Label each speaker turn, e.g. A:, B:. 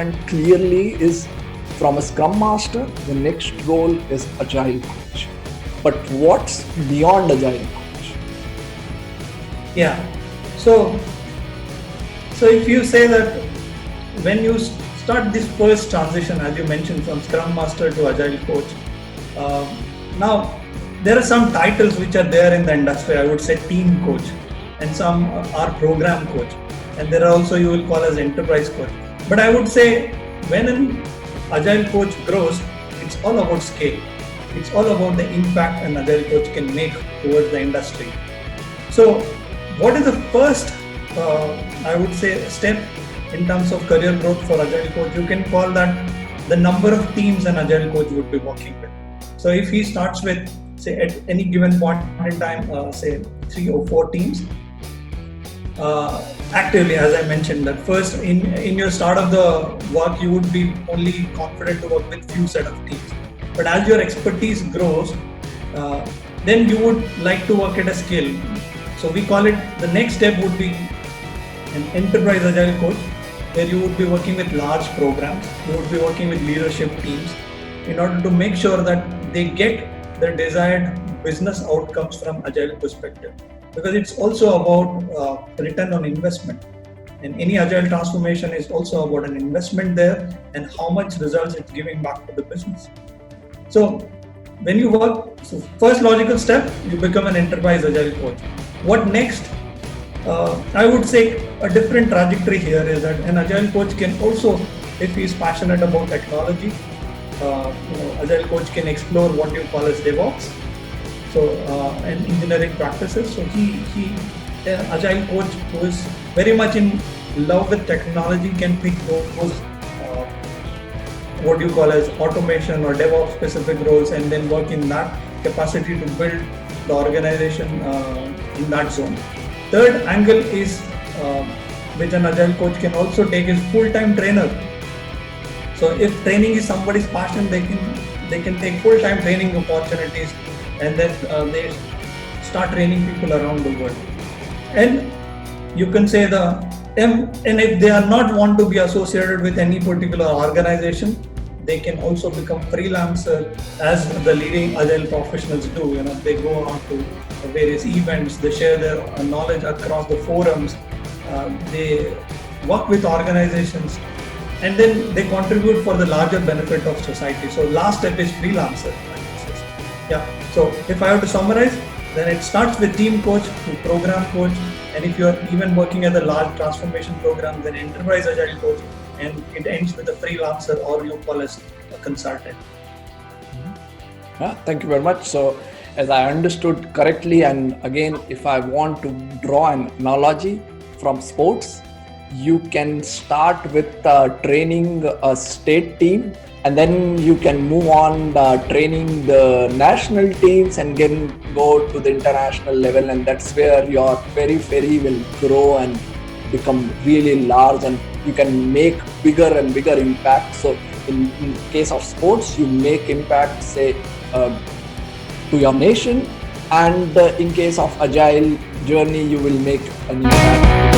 A: understand clearly is from a Scrum Master, the next role is Agile Coach. But what's beyond Agile Coach?
B: Yeah. So if you say that when you start this first transition, as you mentioned, from Scrum Master to Agile Coach, now there are some titles which are there in the industry. I would say Team Coach, and some are Program Coach, and there are also you will call as Enterprise Coach. But I would say when an Agile Coach grows, it's all about scale. It's all about the impact an Agile Coach can make towards the industry. So, what is the first, I would say, step in terms of career growth for Agile Coach? You can call that the number of teams an Agile Coach would be working with. So, if he starts with, say, at any given point in time, say 3 or 4 teams, actively, as I mentioned, that first in your start of the work, you would be only confident to work with few set of teams. But as your expertise grows, then you would like to work at a scale. So we call it, the next step would be an enterprise agile coach, where you would be working with large programs, you would be working with leadership teams in order to make sure that they get the desired business outcomes from agile perspective. Because it's also about return on investment. And any agile transformation is also about an investment there and how much results it's giving back to the business. So when you work, so first logical step, you become an enterprise agile coach. What next? I would say a different trajectory here is that an agile coach can also, if he is passionate about technology, agile coach can explore what you call as DevOps, and engineering practices. So agile coach who is very much in love with technology can pick those what you call as automation or DevOps specific roles, and then work in that capacity to build the organization in that zone. Third angle is which an agile coach can also take is full-time trainer. So if training is somebody's passion, they can take full-time training opportunities, and then they start training people around the world. And you can say and if they are not want to be associated with any particular organization, they can also become freelancer, as the leading agile professionals do. They go on to various events, they share their knowledge across the forums, they work with organizations, and then they contribute for the larger benefit of society. So last step is freelancer. Yeah. So if I have to summarize, then it starts with team coach to program coach, and if you are even working at a large transformation program, then enterprise agile coach, and it ends with a freelancer, or you call as a consultant.
A: Thank you very much. So as I understood correctly, and again, if I want to draw an analogy from sports, you can start with training a state team, and then you can move on training the national teams, and then go to the international level, and that's where your periphery will grow and become really large, and you can make bigger and bigger impact. So in case of sports, you make impact, say, to your nation, and in case of agile journey, you will make an impact